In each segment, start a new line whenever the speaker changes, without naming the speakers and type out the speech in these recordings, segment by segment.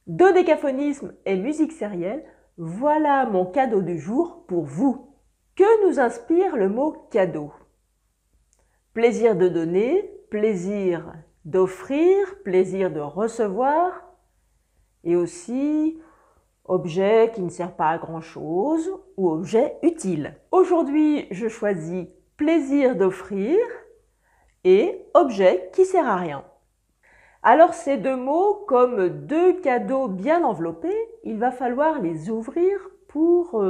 Dodécaphonisme et musique sérielle, voilà mon cadeau du jour pour vous. Que nous inspire le mot cadeau? Plaisir de donner, plaisir d'offrir, plaisir de recevoir, et aussi objet qui ne sert pas à grand chose ou objet utile. Aujourd'hui, je choisis plaisir d'offrir et objet qui sert à rien. Alors ces deux mots, comme deux cadeaux bien enveloppés, il va falloir les ouvrir pour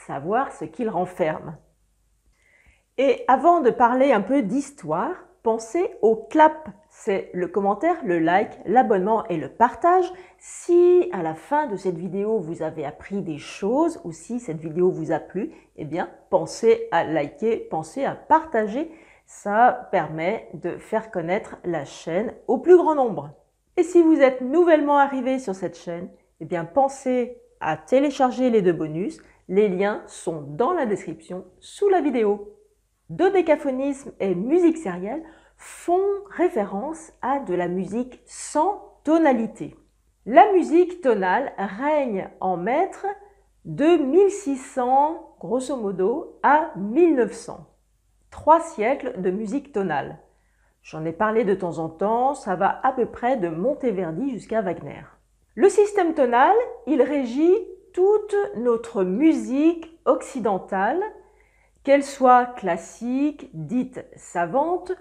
savoir ce qu'ils renferment. Et avant de parler un peu d'histoire, pensez au clap. C'est le commentaire, le like, l'abonnement et le partage. Si à la fin de cette vidéo vous avez appris des choses ou si cette vidéo vous a plu, eh bien pensez à liker, pensez à partager. Ça permet de faire connaître la chaîne au plus grand nombre. Et si vous êtes nouvellement arrivé sur cette chaîne, eh bien pensez à télécharger les deux bonus. Les liens sont dans la description sous la vidéo. Dodécaphonisme et musique sérielle font référence à de la musique sans tonalité. La musique tonale règne en maître de 1600, grosso modo, à 1900. 3 siècles de musique tonale. J'en ai parlé de temps en temps, ça va à peu près de Monteverdi jusqu'à Wagner. Le système tonal, il régit toute notre musique occidentale, qu'elle soit classique, dite savante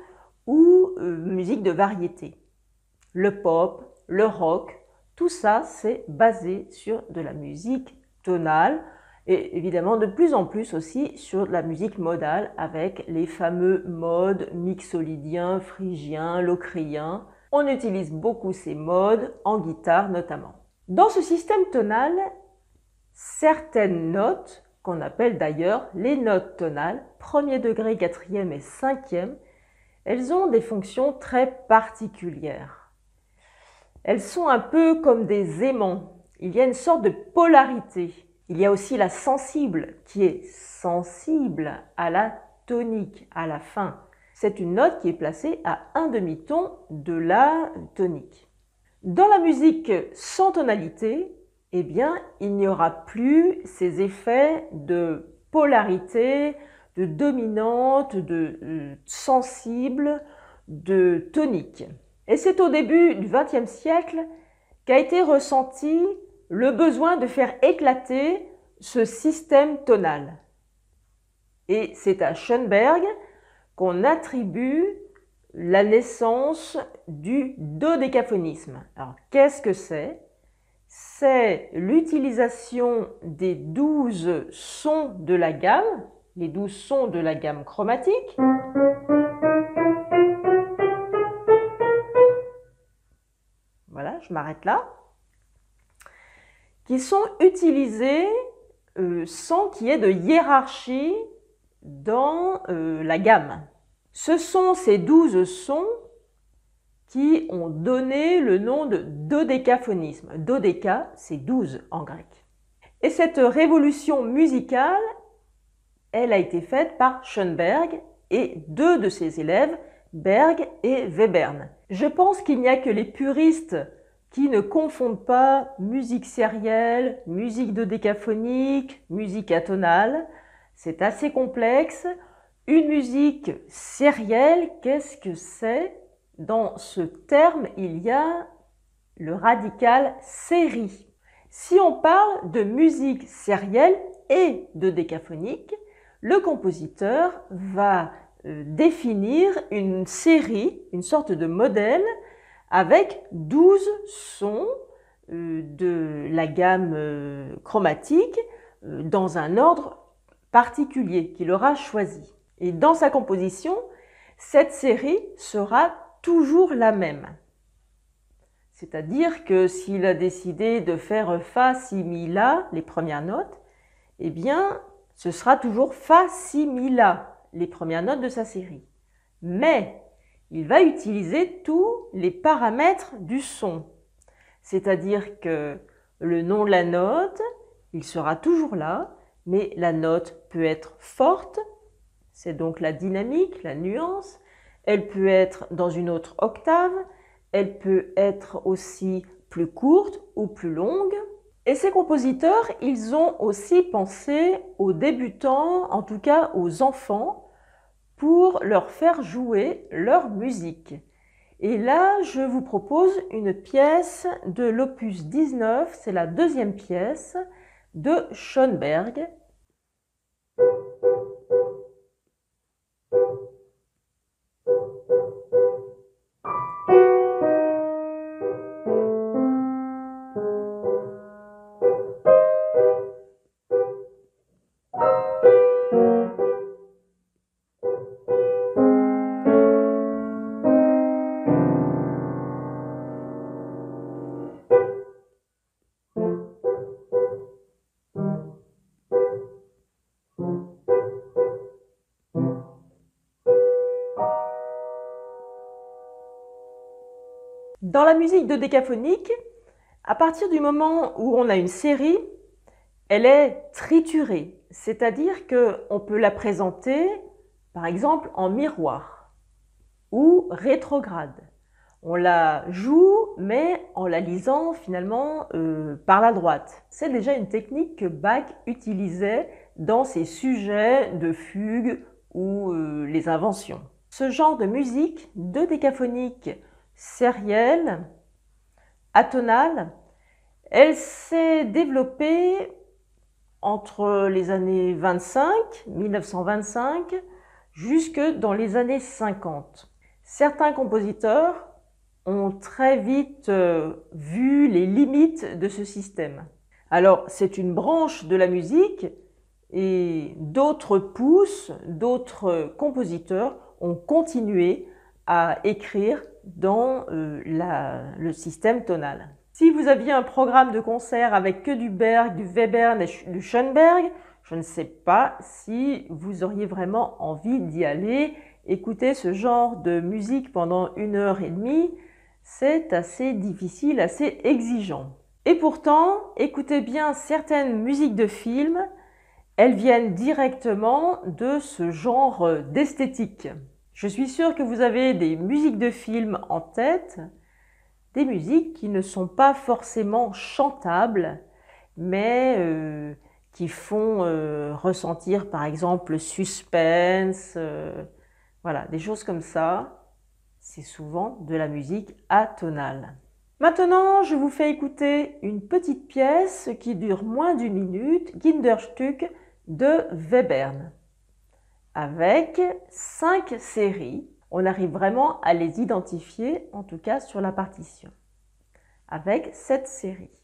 ou musique de variété. Le pop, le rock, tout ça c'est basé sur de la musique tonale et évidemment de plus en plus aussi sur la musique modale avec les fameux modes mixolydiens, phrygiens, locriens. On utilise beaucoup ces modes en guitare notamment. Dans ce système tonal, certaines notes, qu'on appelle d'ailleurs les notes tonales, premier degré, quatrième et cinquième, elles ont des fonctions très particulières. Elles sont un peu comme des aimants. Il y a une sorte de polarité. Il y a aussi la sensible qui est sensible à la tonique, à la fin. C'est une note qui est placée à un demi-ton de la tonique. Dans la musique sans tonalité, eh bien, il n'y aura plus ces effets de polarité, de dominante, de sensible, de tonique. Et c'est au début du XXe siècle qu'a été ressenti le besoin de faire éclater ce système tonal. Et c'est à Schoenberg qu'on attribue la naissance du dodécaphonisme. Alors, qu'est-ce que c'est? C'est l'utilisation des 12 sons de la gamme, les 12 sons de la gamme chromatique. Voilà, je m'arrête là. Qui sont utilisés sans qu'il y ait de hiérarchie dans la gamme. Ce sont ces 12 sons qui ont donné le nom de dodécaphonisme. Dodéca, c'est 12 en grec. Et cette révolution musicale, elle a été faite par Schoenberg et deux de ses élèves, Berg et Webern. Je pense qu'il n'y a que les puristes qui ne confondent pas musique sérielle, musique dodécaphonique, musique atonale. C'est assez complexe. Une musique sérielle, qu'est-ce que c'est? Dans ce terme, il y a le radical série. Si on parle de musique sérielle et dodécaphonique, le compositeur va définir une série, une sorte de modèle avec 12 sons de la gamme chromatique dans un ordre particulier qu'il aura choisi. Et dans sa composition, cette série sera toujours la même. C'est-à-dire que s'il a décidé de faire Fa, Si, Mi, La, les premières notes, eh bien, ce sera toujours Fa, Si, Mi, La, les premières notes de sa série. Mais il va utiliser tous les paramètres du son. C'est-à-dire que le nom de la note, il sera toujours là, mais la note peut être forte, c'est donc la dynamique, la nuance. Elle peut être dans une autre octave, elle peut être aussi plus courtes ou plus longues. Et ces compositeurs, ils ont aussi pensé aux débutants, en tout cas aux enfants, pour leur faire jouer leur musique. Et là, je vous propose une pièce de l'opus 19, c'est la deuxième pièce de Schoenberg. Dans la musique dodécaphonique, à partir du moment où on a une série, elle est triturée, c'est-à-dire qu'on peut la présenter, par exemple, en miroir ou rétrograde. On la joue, mais en la lisant finalement par la droite. C'est déjà une technique que Bach utilisait dans ses sujets de fugue ou les inventions. Ce genre de musique dodécaphonique sérielle, atonale, elle s'est développée entre les années 1925, jusque dans les années 50. Certains compositeurs ont très vite vu les limites de ce système. Alors, c'est une branche de la musique et d'autres poussent, d'autres compositeurs ont continué à écrire dans le système tonal. Si vous aviez un programme de concert avec que du Berg, du Webern et du Schoenberg, je ne sais pas si vous auriez vraiment envie d'y aller. Écouter ce genre de musique pendant 1h30, c'est assez difficile, assez exigeant. Et pourtant, écoutez bien certaines musiques de films, elles viennent directement de ce genre d'esthétique. Je suis sûre que vous avez des musiques de films en tête, des musiques qui ne sont pas forcément chantables, mais qui font ressentir par exemple le suspense, voilà, des choses comme ça. C'est souvent de la musique atonale. Maintenant, je vous fais écouter une petite pièce qui dure moins d'1 minute, Kinderstück de Webern, avec 5 séries. On arrive vraiment à les identifier, en tout cas sur la partition, avec 7 séries.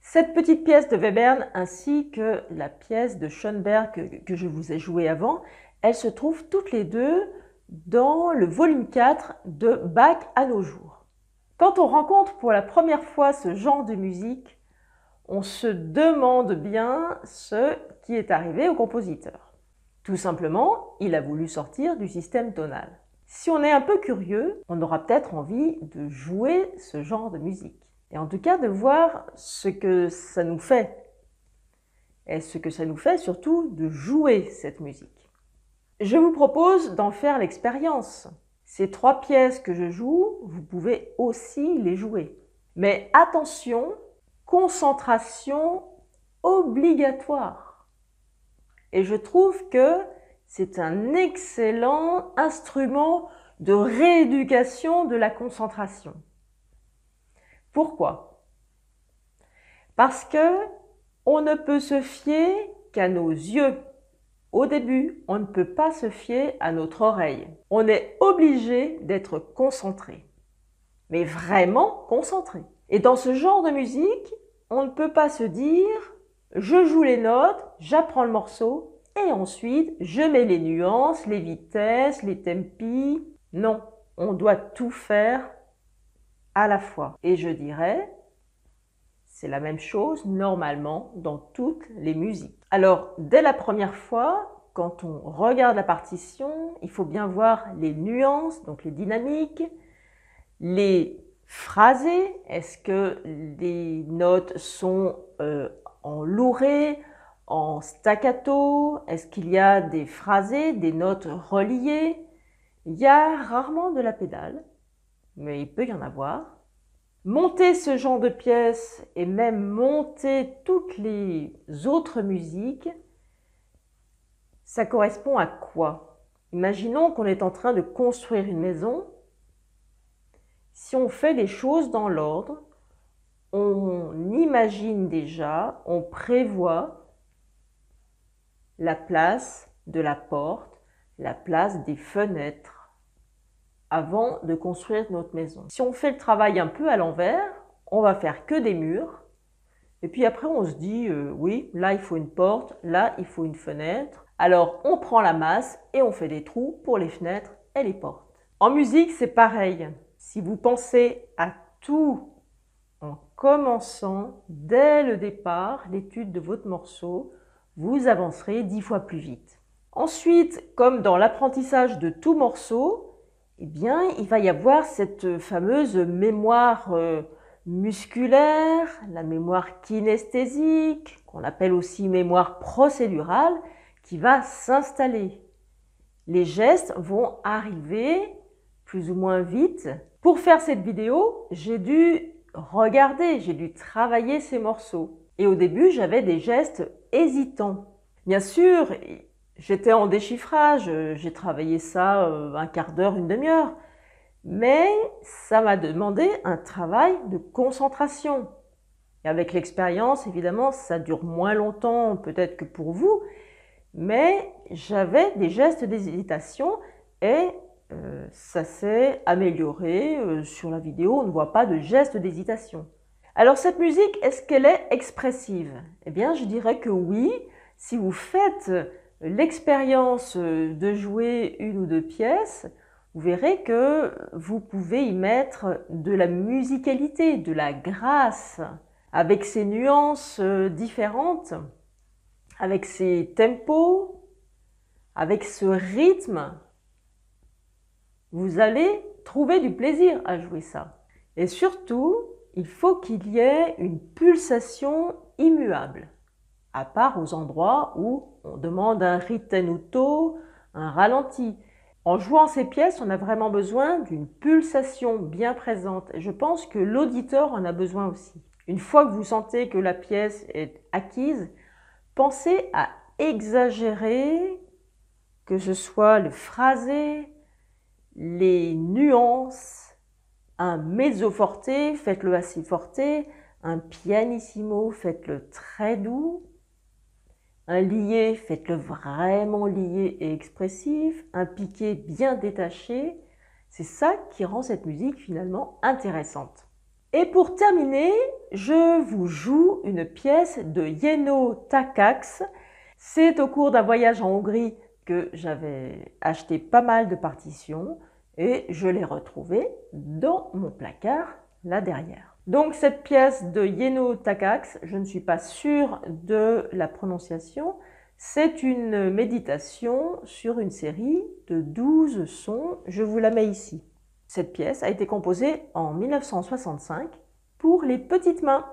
Cette petite pièce de Webern ainsi que la pièce de Schoenberg que je vous ai jouée avant, elles se trouvent toutes les deux dans le volume 4 de Bach à nos jours. Quand on rencontre pour la première fois ce genre de musique, on se demande bien ce qui est arrivé au compositeur. Tout simplement, il a voulu sortir du système tonal. Si on est un peu curieux, on aura peut-être envie de jouer ce genre de musique. Et en tout cas, de voir ce que ça nous fait. Et ce que ça nous fait surtout de jouer cette musique. Je vous propose d'en faire l'expérience. Ces 3 pièces que je joue, vous pouvez aussi les jouer. Mais attention, concentration obligatoire. Et je trouve que c'est un excellent instrument de rééducation de la concentration. Pourquoi? Parce que on ne peut se fier qu'à nos yeux. Au début, on ne peut pas se fier à notre oreille. On est obligé d'être concentré. mais vraiment concentré. Et dans ce genre de musique, on ne peut pas se dire « je joue les notes, j'apprends le morceau et ensuite je mets les nuances, les vitesses, les tempi ». Non, on doit tout faire à la fois. Et je dirais, c'est la même chose normalement dans toutes les musiques. Alors, dès la première fois, quand on regarde la partition, il faut bien voir les nuances, donc les dynamiques, les phrasés. Est-ce que les notes sont en louré, en staccato? Est-ce qu'il y a des phrasés, des notes reliées? Il y a rarement de la pédale, mais il peut y en avoir. Monter ce genre de pièces et même monter toutes les autres musiques, ça correspond à quoi? Imaginons qu'on est en train de construire une maison. Si on fait les choses dans l'ordre, on imagine déjà, on prévoit la place de la porte, la place des fenêtres, avant de construire notre maison. Si on fait le travail un peu à l'envers, on va faire que des murs. Et puis après, on se dit, oui, là, il faut une porte, là, il faut une fenêtre. Alors, on prend la masse et on fait des trous pour les fenêtres et les portes. En musique, c'est pareil. Si vous pensez à tout en commençant dès le départ l'étude de votre morceau, vous avancerez 10 fois plus vite. Ensuite, comme dans l'apprentissage de tout morceau, eh bien, il va y avoir cette fameuse mémoire musculaire, la mémoire kinesthésique, qu'on appelle aussi mémoire procédurale, qui va s'installer. Les gestes vont arriver plus ou moins vite. Pour faire cette vidéo, j'ai dû regarder, j'ai dû travailler ces morceaux. Et au début, j'avais des gestes hésitants. Bien sûr, j'étais en déchiffrage, j'ai travaillé ça un quart d'heure, une demi-heure. Mais ça m'a demandé un travail de concentration. Et avec l'expérience, évidemment, ça dure moins longtemps peut-être que pour vous, mais j'avais des gestes d'hésitation et ça s'est amélioré. Sur la vidéo, on ne voit pas de gestes d'hésitation. Alors cette musique, est-ce qu'elle est expressive? Eh bien, je dirais que oui. Si vous faites l'expérience de jouer une ou deux pièces, vous verrez que vous pouvez y mettre de la musicalité, de la grâce, avec ses nuances différentes, avec ses tempos, avec ce rythme. Vous allez trouver du plaisir à jouer ça. Et surtout, il faut qu'il y ait une pulsation immuable, à part aux endroits où on demande un ritenuto, un ralenti. En jouant ces pièces, on a vraiment besoin d'une pulsation bien présente. Et je pense que l'auditeur en a besoin aussi. Une fois que vous sentez que la pièce est acquise, pensez à exagérer, que ce soit le phrasé, les nuances, un mezzo forte, faites-le assez forte, un pianissimo, faites-le très doux, un lié, faites-le vraiment lié et expressif, un piqué bien détaché. C'est ça qui rend cette musique finalement intéressante. Et pour terminer, je vous joue une pièce de Jenő Takács. C'est au cours d'un voyage en Hongrie que j'avais acheté pas mal de partitions et je l'ai retrouvée dans mon placard là derrière. Donc cette pièce de Jenő Takács, je ne suis pas sûre de la prononciation, c'est une méditation sur une série de 12 sons, je vous la mets ici. Cette pièce a été composée en 1965 pour les petites mains.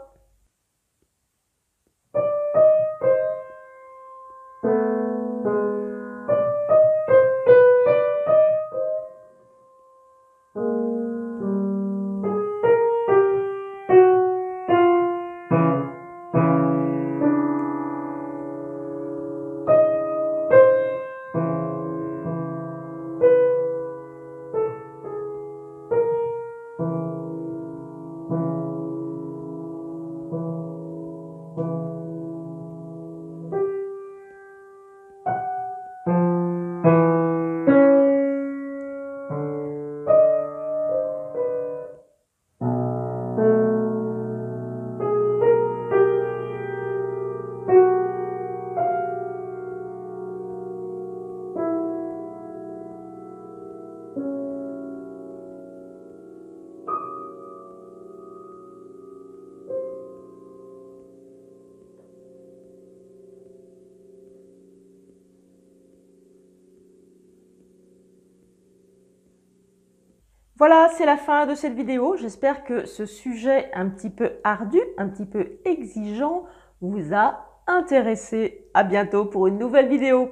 Voilà, c'est la fin de cette vidéo. J'espère que ce sujet un petit peu ardu, un petit peu exigeant vous a intéressé. À bientôt pour une nouvelle vidéo.